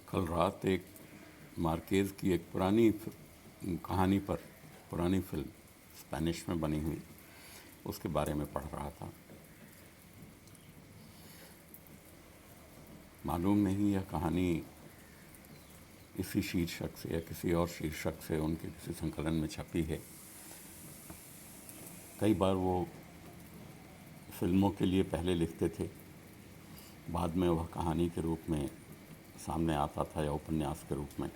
कल रात एक मार्केज़ की एक पुरानी कहानी पर पुरानी फिल्म स्पेनिश में बनी हुई उसके बारे में पढ़ रहा था। मालूम नहीं यह कहानी इसी शीर्षक से या किसी और शीर्षक से उनके किसी संकलन में छपी है। कई बार वो फिल्मों के लिए पहले लिखते थे, बाद में वह कहानी के रूप में सामने आता था या उपन्यास के रूप में।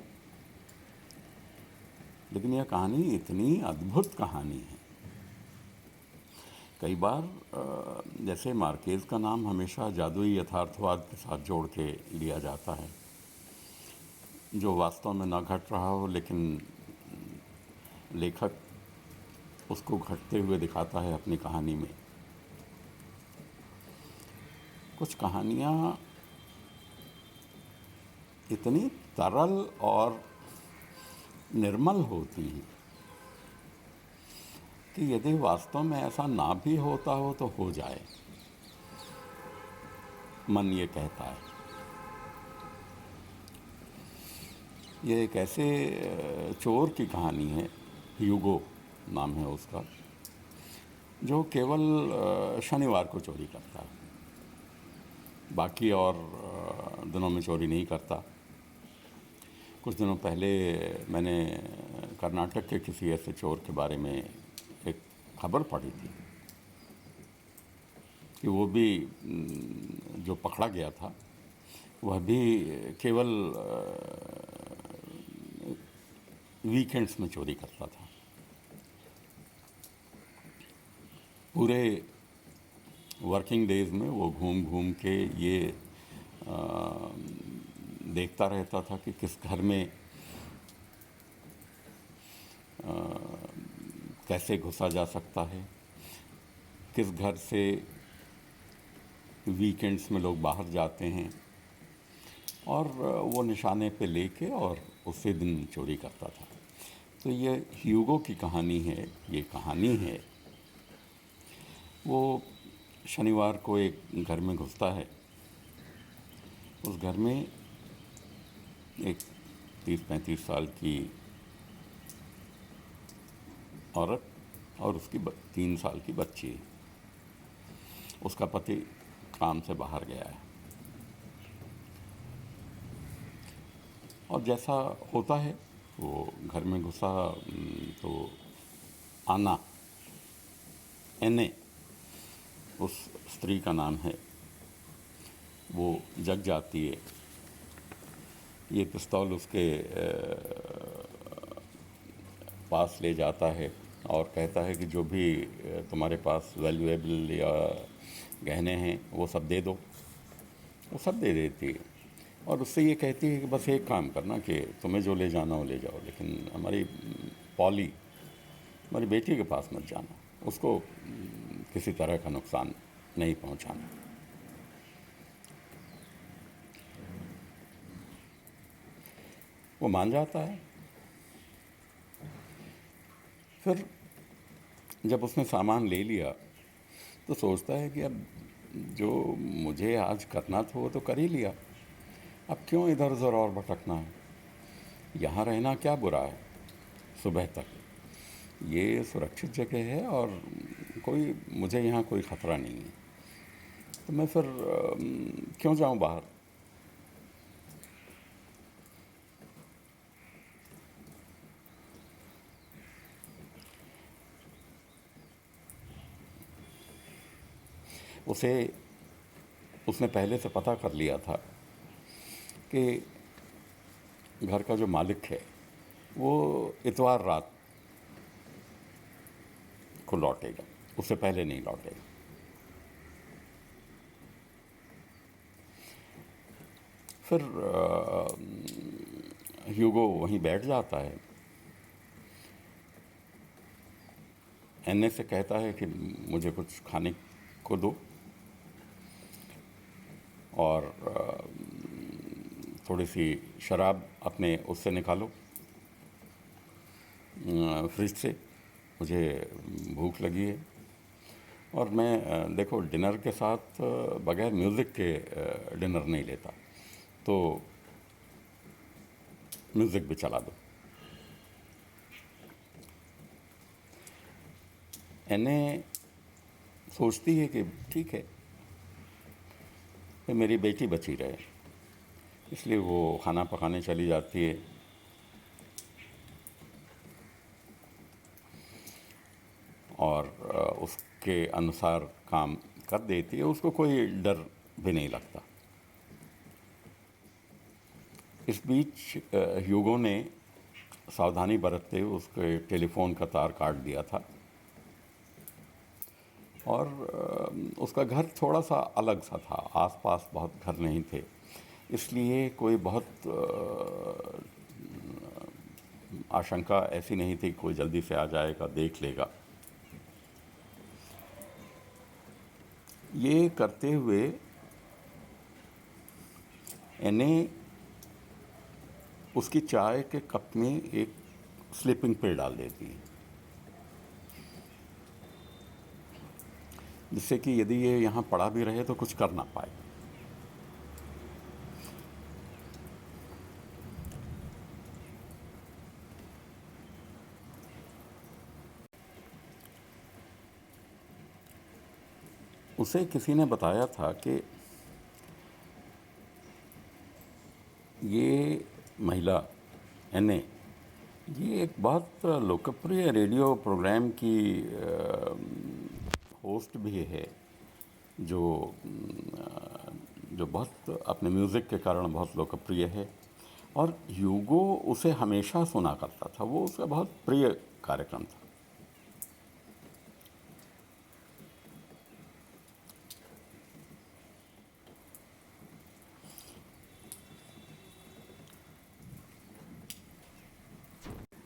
लेकिन यह कहानी इतनी अद्भुत कहानी है। कई बार जैसे मार्केज़ का नाम हमेशा जादुई यथार्थवाद के साथ जोड़ के लिया जाता है, जो वास्तव में ना घट रहा हो, लेकिन लेखक उसको घटते हुए दिखाता है अपनी कहानी में। कुछ कहानियाँ इतनी तरल और निर्मल होती हैं कि यदि वास्तव में ऐसा ना भी होता हो तो हो जाए, मन ये कहता है। ये एक ऐसे चोर की कहानी है, ह्यूगो नाम है उसका, जो केवल शनिवार को चोरी करता है, बाकी और दिनों में चोरी नहीं करता। कुछ दिनों पहले मैंने कर्नाटक के किसी ऐसे चोर के बारे में एक खबर पढ़ी थी कि वो भी जो पकड़ा गया था वह भी केवल वीकेंड्स में चोरी करता था। पूरे वर्किंग डेज में वो घूम घूम के ये देखता रहता था कि किस घर में कैसे घुसा जा सकता है, किस घर से वीकेंड्स में लोग बाहर जाते हैं, और वो निशाने पे लेके और उसी दिन चोरी करता था। तो ये ह्यूगो की कहानी है। ये कहानी है, वो शनिवार को एक घर में घुसता है। उस घर में एक 30-35 साल की औरत और उसकी 3 साल की बच्ची है। उसका पति काम से बाहर गया है, और जैसा होता है वो घर में घुसा तो आना एने उस स्त्री का नाम है, वो जग जाती है। ये पिस्तौल उसके पास ले जाता है और कहता है कि जो भी तुम्हारे पास वैल्यूएबल या गहने हैं वो सब दे दो। वो सब दे देती है और उससे ये कहती है कि बस एक काम करना कि तुम्हें जो ले जाना हो ले जाओ, लेकिन हमारी पॉली, हमारी बेटी के पास मत जाना, उसको किसी तरह का नुकसान नहीं पहुंचाना। वो मान जाता है। फिर जब उसने सामान ले लिया तो सोचता है कि अब जो मुझे आज करना था वो तो कर ही लिया, अब क्यों इधर उधर और भटकना है। यहाँ रहना क्या बुरा है, सुबह तक ये सुरक्षित जगह है और कोई मुझे यहाँ कोई ख़तरा नहीं है, तो मैं फिर क्यों जाऊँ बाहर। उसने पहले से पता कर लिया था कि घर का जो मालिक है वो इतवार रात को लौटेगा, उससे पहले नहीं लौटेगा। फिर ह्यूगो वहीं बैठ जाता है। एने से कहता है कि मुझे कुछ खाने को दो और थोड़ी सी शराब अपने उससे निकालो फ्रिज से, मुझे भूख लगी है। और मैं देखो डिनर के साथ बगैर म्यूज़िक के डिनर नहीं लेता, तो म्यूज़िक भी चला दो। एने सोचती है कि ठीक है कि मेरी बेटी बची रहे, इसलिए वो खाना पकाने चली जाती है। और उसके अनुसार काम कर देती है, उसको कोई डर भी नहीं लगता। इस बीच ह्यूगो ने सावधानी बरतते हुए उसके टेलीफोन का तार काट दिया था। और उसका घर थोड़ा सा अलग सा था, आसपास बहुत घर नहीं थे, इसलिए कोई बहुत आशंका ऐसी नहीं थी कोई जल्दी से आ जाएगा, देख लेगा। ये करते हुए एने उसकी चाय के कप में एक स्लीपिंग पिल डाल देती है, जिससे कि यदि ये यहाँ पड़ा भी रहे तो कुछ कर ना पाए। उसे किसी ने बताया था कि ये महिला एने ये एक बहुत लोकप्रिय रेडियो प्रोग्राम की होस्ट भी है, जो जो बहुत अपने म्यूज़िक के कारण बहुत लोकप्रिय है। और ह्यूगो उसे हमेशा सुना करता था, वो उसका बहुत प्रिय कार्यक्रम था।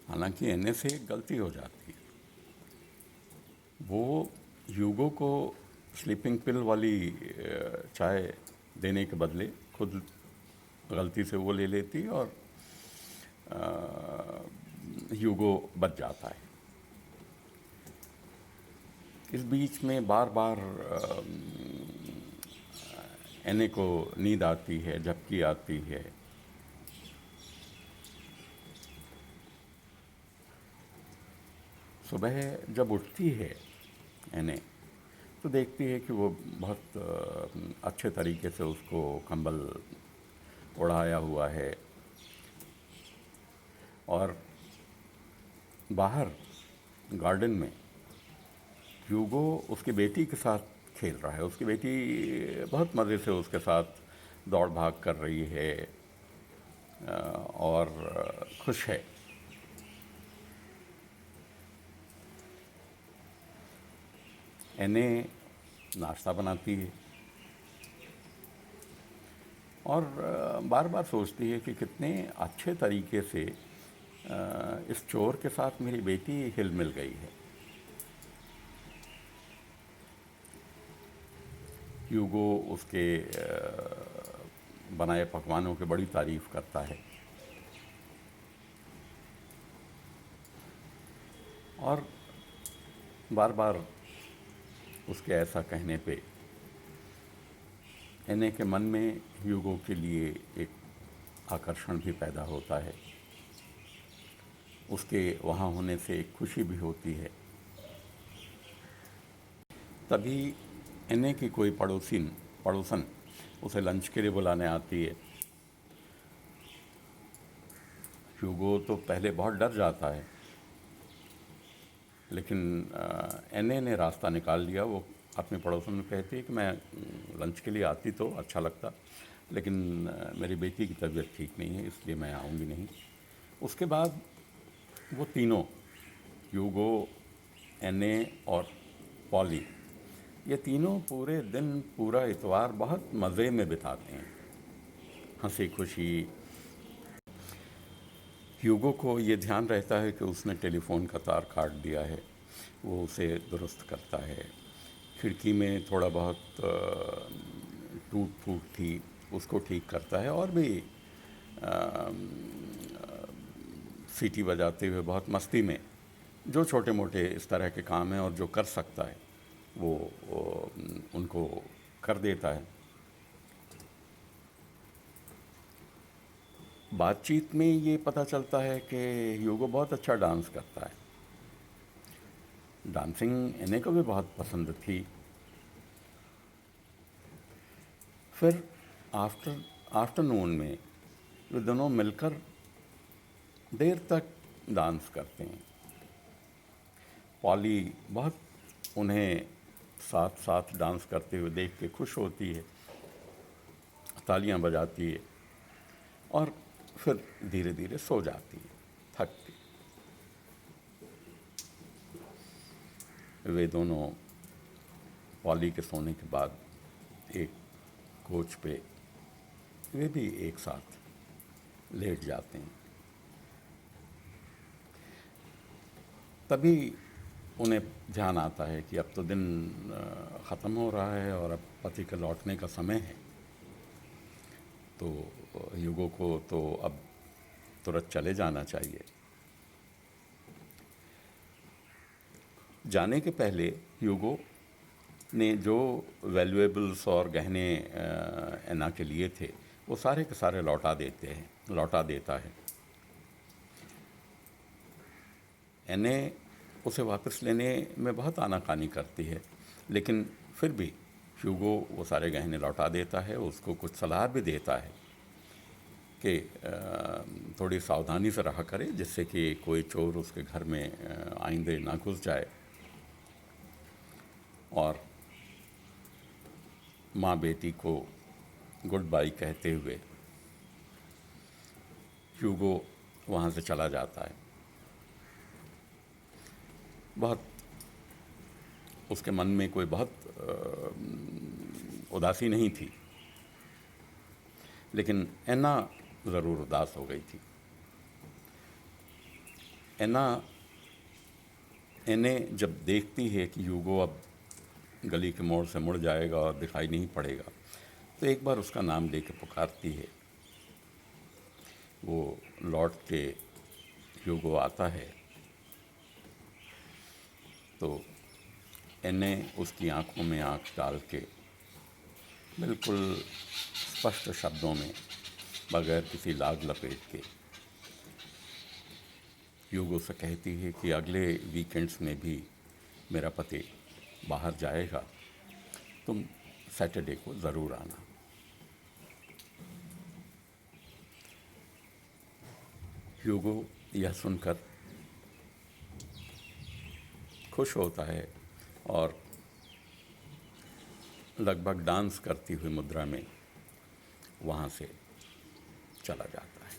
हालांकि एने से एक गलती हो जाती है, वो ह्यूगो को स्लीपिंग पिल वाली चाय देने के बदले खुद गलती से वो ले लेती और ह्यूगो बच जाता है। इस बीच में बार बार एने को नींद आती है, झपकी आती है। सुबह जब उठती है एने, तो देखती है कि वो बहुत अच्छे तरीके से उसको कंबल ओढ़ाया हुआ है और बाहर गार्डन में ह्यूगो उसकी बेटी के साथ खेल रहा है। उसकी बेटी बहुत मज़े से उसके साथ दौड़ भाग कर रही है और खुश है। एने नाश्ता बनाती है और बार बार सोचती है कि कितने अच्छे तरीके से इस चोर के साथ मेरी बेटी हिल मिल गई है। ह्यूगो उसके बनाए पकवानों की बड़ी तारीफ़ करता है और बार बार उसके ऐसा कहने पे एने के मन में ह्यूगो के लिए एक आकर्षण भी पैदा होता है। उसके वहाँ होने से एक खुशी भी होती है। तभी एने की कोई पड़ोसन उसे लंच के लिए बुलाने आती है। ह्यूगो तो पहले बहुत डर जाता है, लेकिन एने ने रास्ता निकाल लिया। वो अपने पड़ोसन में कहती है कि मैं लंच के लिए आती तो अच्छा लगता, लेकिन मेरी बेटी की तबीयत ठीक नहीं है, इसलिए मैं आऊँगी नहीं। उसके बाद वो तीनों, ह्यूगो, एने और पॉली, ये तीनों पूरे दिन, पूरा इतवार बहुत मज़े में बिताते हैं, हंसी खुशी। ह्यूगो को ये ध्यान रहता है कि उसने टेलीफोन का तार काट दिया है, वो उसे दुरुस्त करता है। खिड़की में थोड़ा बहुत टूट फूट थी, उसको ठीक करता है और भी सीटी बजाते हुए बहुत मस्ती में जो छोटे मोटे इस तरह के काम हैं और जो कर सकता है वो उनको कर देता है। बातचीत में ये पता चलता है कि ह्यूगो बहुत अच्छा डांस करता है। डांसिंग एने को भी बहुत पसंद थी। फिर आफ्टरनून में वे दोनों मिलकर देर तक डांस करते हैं। पॉली बहुत उन्हें साथ साथ डांस करते हुए देख के खुश होती है, तालियां बजाती है और फिर धीरे धीरे सो जाती है थक के। वे दोनों पॉली के सोने के बाद एक कोच पे वे भी एक साथ लेट जाते हैं। तभी उन्हें ध्यान आता है कि अब तो दिन ख़त्म हो रहा है और अब पति के लौटने का समय है। तो ह्यूगो को तो अब तुरंत चले जाना चाहिए। जाने के पहले ह्यूगो ने जो वैल्यूएबल्स और गहने एना के लिए थे वो सारे के सारे लौटा देता है। एने उसे वापस लेने में बहुत आनाकानी करती है, लेकिन फिर भी ह्यूगो वो सारे गहने लौटा देता है। उसको कुछ सलाह भी देता है कि थोड़ी सावधानी से रहा करे, जिससे कि कोई चोर उसके घर में आइंदे ना घुस जाए। और माँ बेटी को गुड बाय कहते हुए ह्यूगो वहाँ से चला जाता है। बहुत उसके मन में कोई बहुत उदासी नहीं थी, लेकिन एना ज़रूर उदास हो गई थी। एने जब देखती है कि ह्यूगो अब गली के मोड़ से मुड़ जाएगा और दिखाई नहीं पड़ेगा, तो एक बार उसका नाम लेके पुकारती है। वो लौट के ह्यूगो आता है तो एने उसकी आंखों में आंख डाल के बिल्कुल स्पष्ट शब्दों में, बगैर किसी लाग लपेट के, ह्यूगो से कहती है कि अगले वीकेंड्स में भी मेरा पति बाहर जाएगा, तुम सैटरडे को ज़रूर आना। ह्यूगो यह सुनकर खुश होता है और लगभग डांस करती हुई मुद्रा में वहाँ से चला जाता है।